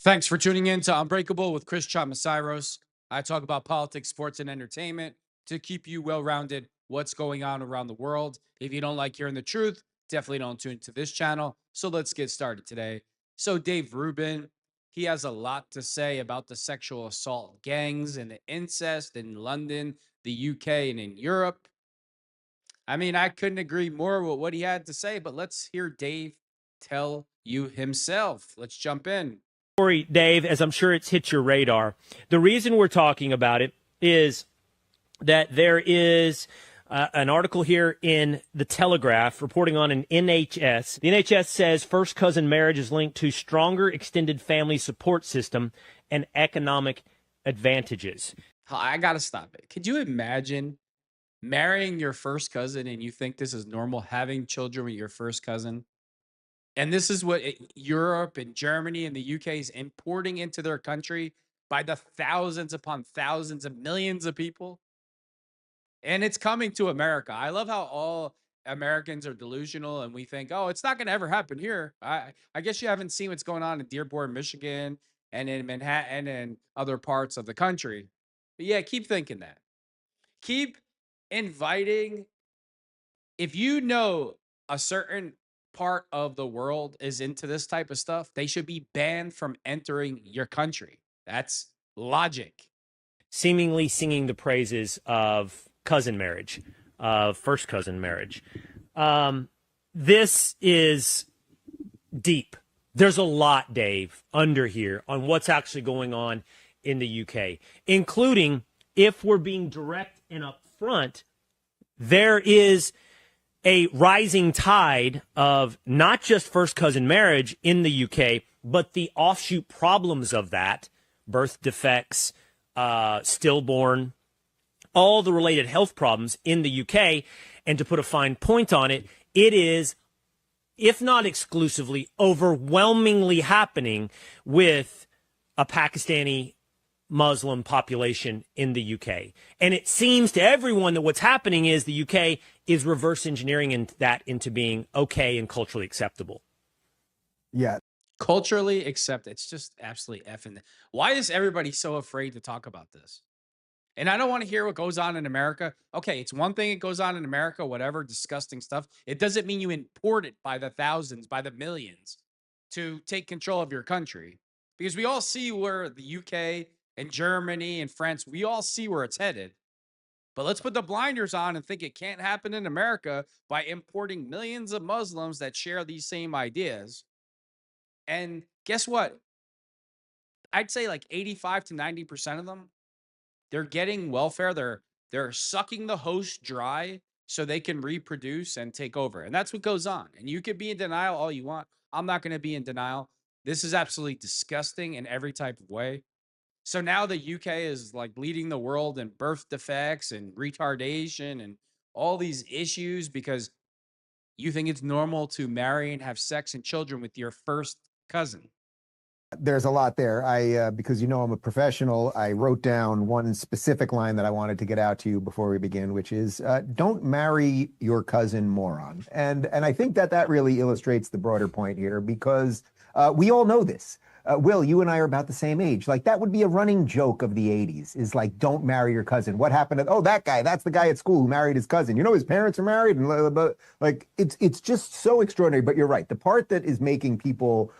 Thanks for tuning in to Unbreakable with Chris Chamasiros. I talk about politics, sports, and entertainment to keep you well rounded what's going on around the world. If you don't like hearing the truth, definitely don't tune to this channel. So let's get started today. So, Dave Rubin, he has a lot to say about the sexual assault gangs and the incest in London, the UK, and in Europe. I mean, I couldn't agree more with what he had to say, but let's hear Dave tell you himself. Let's jump in. Story, Dave, as I'm sure it's hit your radar. The reason we're talking about it is that there is an article here in the Telegraph reporting on an NHS. The NHS says first cousin marriage is linked to stronger extended family support system and economic advantages. I gotta stop it. Could you imagine marrying your first cousin and you think this is normal, having children with your first cousin? And this is what Europe and Germany and the UK is importing into their country by the thousands upon thousands of millions of people. And it's coming to America. I love how all Americans are delusional and we think, oh, it's not going to ever happen here. I guess you haven't seen what's going on in Dearborn, Michigan, and in Manhattan and other parts of the country. But yeah, keep thinking that. Keep inviting. If you know a certain part of the world is into this type of stuff, they should be banned from entering your country. That's logic. Seemingly singing the praises of cousin marriage, of first cousin marriage. This is deep. There's a lot, Dave, under here on what's actually going on in the UK, including, if we're being direct and upfront, there is a rising tide of not just first cousin marriage in the UK, but the offshoot problems of that, birth defects, stillborn, all the related health problems in the UK. And to put a fine point on it, it is, if not exclusively, overwhelmingly happening with a Pakistani Muslim population in the UK. And it seems to everyone that what's happening is the UK is reverse engineering that into being okay and culturally acceptable. Yeah. Culturally accepted. It's just absolutely effing. Why is everybody so afraid to talk about this? And I don't want to hear what goes on in America. Okay, it's one thing it goes on in America, whatever, disgusting stuff. It doesn't mean you import it by the thousands, by the millions to take control of your country. Because we all see where the UK and Germany and France, we all see where it's headed. But let's put the blinders on and think it can't happen in America by importing millions of Muslims that share these same ideas. And guess what? I'd say like 85 to 90% of them, they're getting welfare. They're sucking the host dry so they can reproduce and take over. And that's what goes on. And you could be in denial all you want. I'm not going to be in denial. This is absolutely disgusting in every type of way. So now the UK is like leading the world in birth defects and retardation and all these issues because you think it's normal to marry and have sex and children with your first cousin. There's a lot there. Because you know I'm a professional, I wrote down one specific line that I wanted to get out to you before we begin, which is don't marry your cousin, moron. And I think that really illustrates the broader point here because we all know this. Will, you and I are about the same age. Like that would be a running joke of the 80s is like, don't marry your cousin. What happened to, oh, that guy, that's the guy at school who married his cousin. You know, his parents are married and like, it's just so extraordinary. But you're right. The part that is making people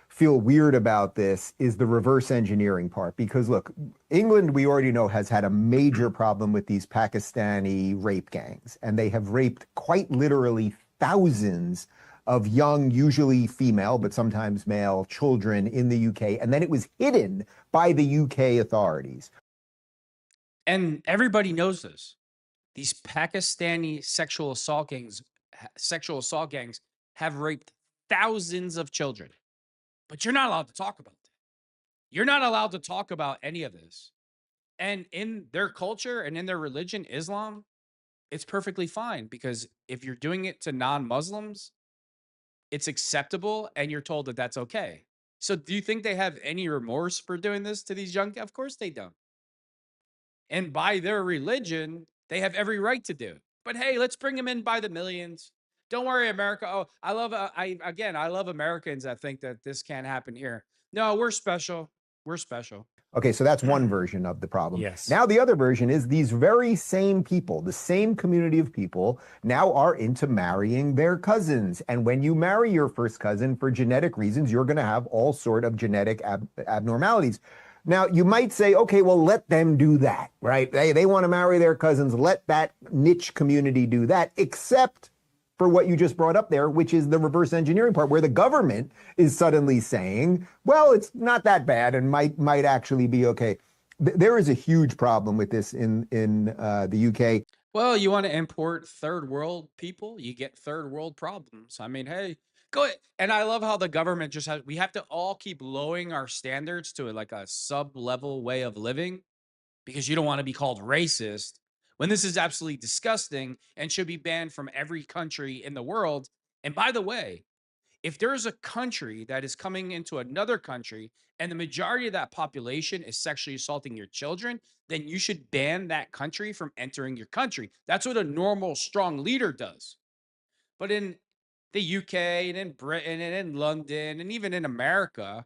feel weird about this is the reverse engineering part. Because look, England, we already know, has had a major problem with these Pakistani rape gangs. And they have raped quite literally thousands of young, usually female, but sometimes male children in the UK. And then it was hidden by the UK authorities. And everybody knows this. These Pakistani sexual assault gangs have raped thousands of children. But you're not allowed to talk about that. You're not allowed to talk about any of this. And in their culture and in their religion, Islam, it's perfectly fine because if you're doing it to non-Muslims, it's acceptable and you're told that that's okay. So do you think they have any remorse for doing this to these young? Of course they don't. And by their religion, they have every right to do it. But hey, let's bring them in by the millions. Don't worry, America. Oh, I love Americans that think that this can't happen here. No, we're special. We're special. Okay, so that's one version of the problem. Yes. Now, the other version is these very same people, the same community of people, now are into marrying their cousins. And when you marry your first cousin for genetic reasons, you're going to have all sort of genetic abnormalities. Now, you might say, okay, well, let them do that, right? They want to marry their cousins. Let that niche community do that, except for what you just brought up there, which is the reverse engineering part, where the government is suddenly saying, well, it's not that bad and might actually be okay. There is a huge problem with this in the UK. Well, you want to import third world people, you get third world problems. I mean, hey, go ahead. And I love how the government just has, we have to all keep lowering our standards to like a sub-level way of living because you don't want to be called racist when this is absolutely disgusting and should be banned from every country in the world. And by the way, if there's a country that is coming into another country and the majority of that population is sexually assaulting your children, then you should ban that country from entering your country. That's what a normal, strong leader does. But in the UK and in Britain and in London and even in America,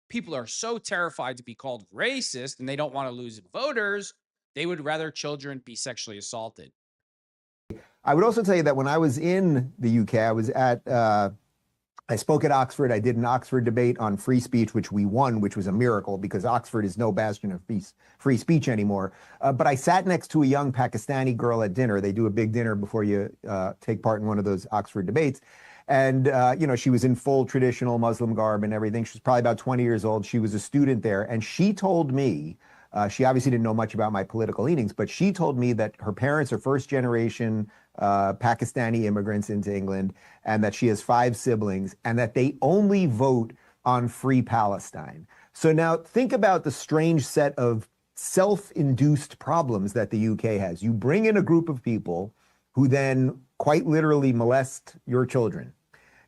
people are so terrified to be called racist and they don't want to lose voters. They would rather children be sexually assaulted. I would also tell you that when I was in the UK, I was at I spoke at Oxford. I did an Oxford debate on free speech, which we won, which was a miracle because Oxford is no bastion of free speech anymore. But I sat next to a young Pakistani girl at dinner. They do a big dinner before you take part in one of those Oxford debates. And, she was in full traditional Muslim garb and everything. She was probably about 20 years old. She was a student there. And she told me, she obviously didn't know much about my political leanings, but she told me that her parents are first generation Pakistani immigrants into England, and that she has 5 siblings, and that they only vote on free Palestine. So now think about the strange set of self-induced problems that the UK has. You bring in a group of people who then quite literally molest your children.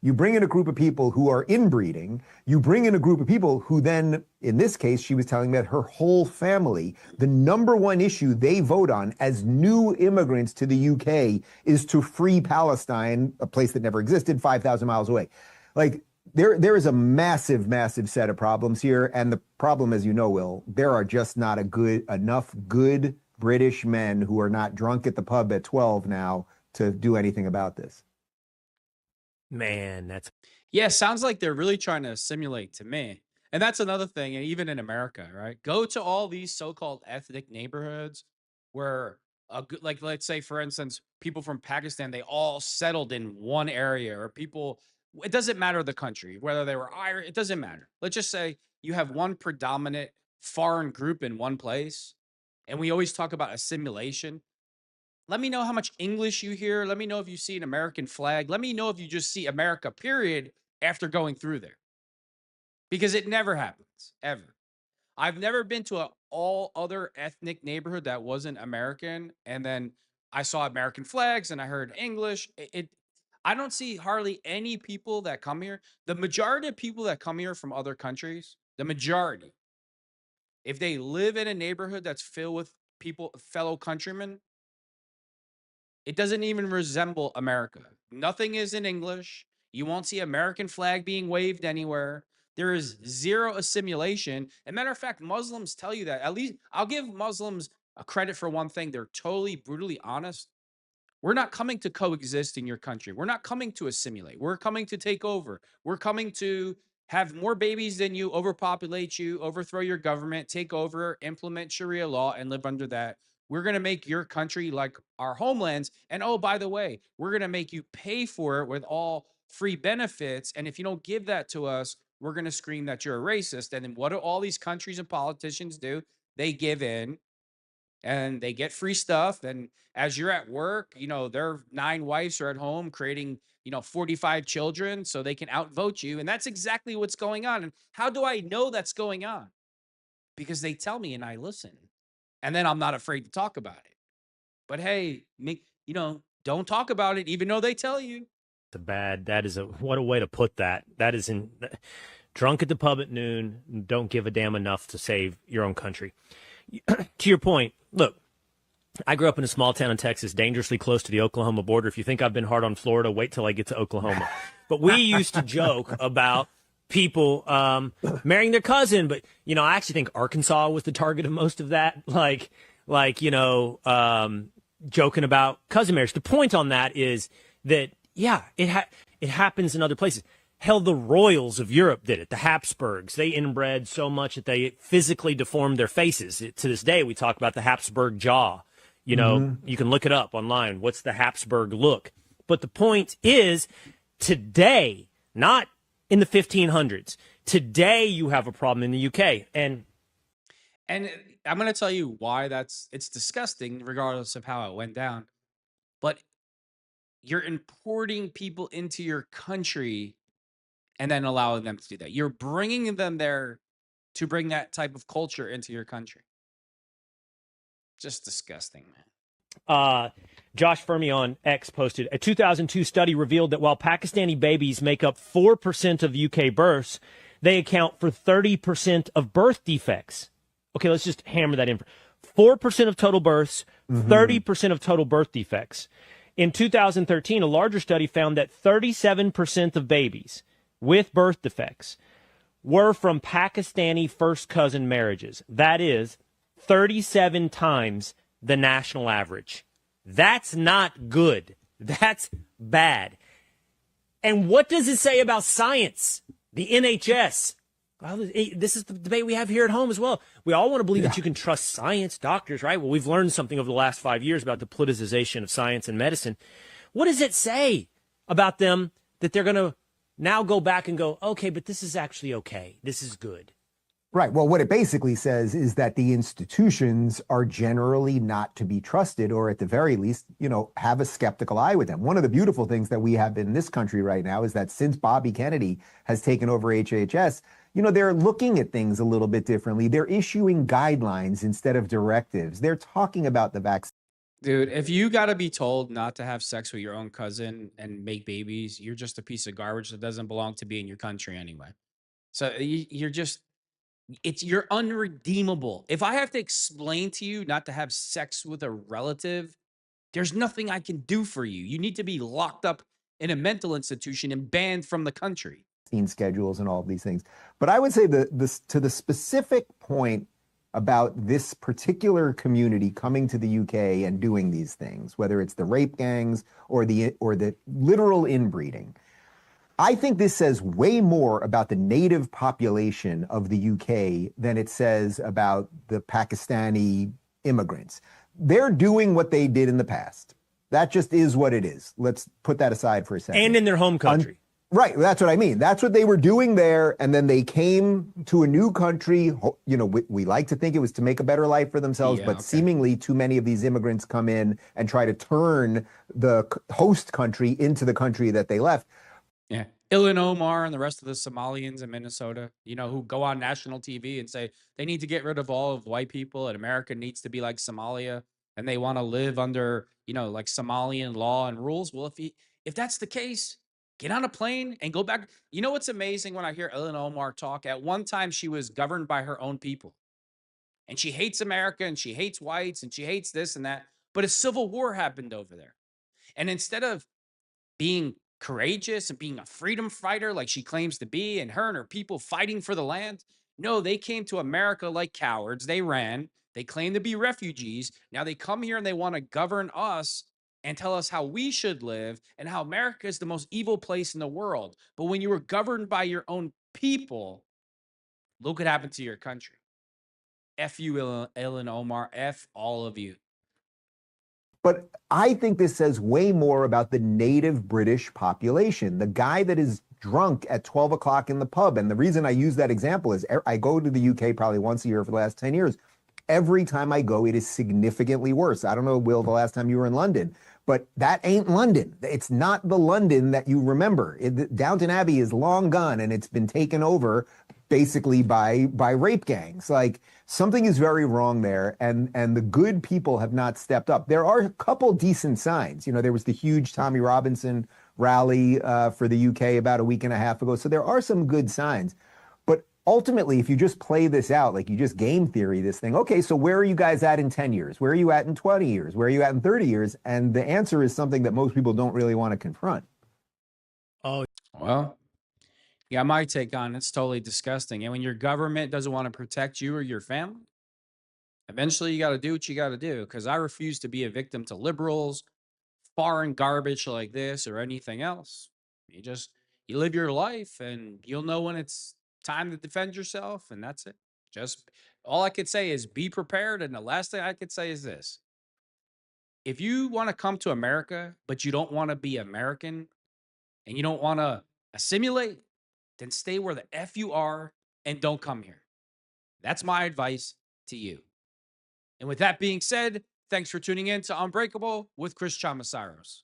You bring in a group of people who are inbreeding. You bring in a group of people who then, in this case, she was telling me that her whole family, the number one issue they vote on as new immigrants to the UK is to free Palestine, a place that never existed, 5,000 miles away. Like, there is a massive, massive set of problems here. And the problem, as you know, Will, there are just not enough good British men who are not drunk at the pub at 12 now to do anything about this. Man, that's Yeah, sounds like they're really trying to assimilate to me. And that's another thing, and even in America, right? Go to all these so-called ethnic neighborhoods where, like, let's say, for instance, people from Pakistan, they all settled in one area, or people, it doesn't matter the country, whether they were Irish, it doesn't matter. Let's just say you have one predominant foreign group in one place, and we always talk about assimilation. Let me know how much English you hear. Let me know if you see an American flag. Let me know if you just see America, period, after going through there. Because it never happens, ever. I've never been to a all other ethnic neighborhood that wasn't American. And then I saw American flags and I heard English. I don't see hardly any people that come here. The majority of people that come here from other countries, the majority, if they live in a neighborhood that's filled with people, fellow countrymen, it doesn't even resemble America. Nothing is in English. You won't see American flag being waved anywhere. There is zero assimilation. And matter of fact, Muslims tell you that. At least I'll give Muslims a credit for one thing. They're totally brutally honest. We're not coming to coexist in your country. We're not coming to assimilate. We're coming to take over. We're coming to have more babies than you, overpopulate you, overthrow your government, take over, implement Sharia law, and live under that. We're going to make your country like our homelands. And oh, by the way, we're going to make you pay for it with all free benefits. And if you don't give that to us, we're going to scream that you're a racist. And then what do all these countries and politicians do? They give in and they get free stuff. And as you're at work, their 9 wives are at home creating, 45 children so they can outvote you. And that's exactly what's going on. And how do I know that's going on? Because they tell me and I listen. And then I'm not afraid to talk about it. But hey, don't talk about it, even though they tell you. What a way to put that. That is drunk at the pub at noon, don't give a damn enough to save your own country. To your point, look, I grew up in a small town in Texas, dangerously close to the Oklahoma border. If you think I've been hard on Florida, wait till I get to Oklahoma. But we used to joke about people marrying their cousin. But, you know, I actually think Arkansas was the target of most of that. Joking about cousin marriage. The point on that is that, yeah, it happens in other places. Hell, the royals of Europe did it. The Habsburgs, they inbred so much that they physically deformed their faces. To this day, we talk about the Habsburg jaw. You know, you can look it up online. What's the Habsburg look? But the point is, today, not in the 1500s, today you have a problem in the UK. And I'm going to tell you why it's disgusting, regardless of how it went down. But you're importing people into your country and then allowing them to do that. You're bringing them there to bring that type of culture into your country. Just disgusting, man. Josh Fermi on X posted, a 2002 study revealed that while Pakistani babies make up 4% of UK births, they account for 30% of birth defects. Okay, let's just hammer that in. 4% of total births, 30% of total birth defects. In 2013, a larger study found that 37% of babies with birth defects were from Pakistani first cousin marriages. That is 37 times the national average. That's not good. That's bad. And what does it say about science? The NHS. Well, this is the debate we have here at home as well. We all want to believe that you can trust science, doctors, right? Well, we've learned something over the last 5 years about the politicization of science and medicine. What does it say about them that they're going to now go back and go, okay, but this is actually okay. This is good. Right. Well, what it basically says is that the institutions are generally not to be trusted, or at the very least, you know, have a skeptical eye with them. One of the beautiful things that we have in this country right now is that since Bobby Kennedy has taken over HHS, you know, they're looking at things a little bit differently. They're issuing guidelines instead of directives. They're talking about the vaccine. Dude, if you got to be told not to have sex with your own cousin and make babies, you're just a piece of garbage that doesn't belong to be in your country anyway. So you're unredeemable. If I have to explain to you not to have sex with a relative, there's nothing I can do for you. You need to be locked up in a mental institution and banned from the country. Schedules and all of these things. But I would say to the specific point about this particular community coming to the UK and doing these things, whether it's the rape gangs or the literal inbreeding, I think this says way more about the native population of the UK than it says about the Pakistani immigrants. They're doing what they did in the past. That just is what it is. Let's put that aside for a second. And in their home country. Right. That's what I mean. That's what they were doing there. And then they came to a new country. You know, we like to think it was to make a better life for themselves, but seemingly too many of these immigrants come in and try to turn the host country into the country that they left. Yeah. Ilan Omar and the rest of the Somalians in Minnesota, you know, who go on national TV and say they need to get rid of all of white people and America needs to be like Somalia and they want to live under, you know, like Somalian law and rules. Well, if that's the case, get on a plane and go back. You know what's amazing when I hear Ilan Omar talk? At one time, she was governed by her own people. And she hates America and she hates whites and she hates this and that. But a civil war happened over there. And instead of being courageous and being a freedom fighter like she claims to be, and her and her people fighting for the land, no, they came to America like cowards. They ran. They claim to be refugees. Now they come here and they want to govern us and tell us how we should live and how America is the most evil place in the world. But when you were governed by your own people, look what happened to your country. F you, Ilan Omar. F all of you. But I think this says way more about the native British population, the guy that is drunk at 12 o'clock in the pub. And the reason I use that example is I go to the UK probably once a year for the last 10 years. Every time I go, it is significantly worse. I don't know, Will, the last time you were in London, but that ain't London. It's not the London that you remember. Downton Abbey is long gone, and it's been taken over basically by rape gangs. Like, something is very wrong there, and the good people have not stepped up. There are a couple decent signs. You know, there was the huge Tommy Robinson rally for the UK about a week and a half ago. So there are some good signs. But ultimately, if you just play this out, like you just game theory this thing, okay, so where are you guys at in 10 years? Where are you at in 20 years? Where are you at in 30 years? And the answer is something that most people don't really want to confront. Oh, well, Yeah, my take on it's totally disgusting. And when your government doesn't want to protect you or your family, eventually you got to do what you got to do. Because I refuse to be a victim to liberals, foreign garbage like this, or anything else. You just you live your life, and you'll know when it's time to defend yourself, and that's it. Just all I could say is be prepared. And the last thing I could say is this: if you want to come to America, but you don't want to be American and you don't want to assimilate, then stay where the F you are and don't come here. That's my advice to you. And with that being said, thanks for tuning in to Unbreakable with Chris Chamasiros.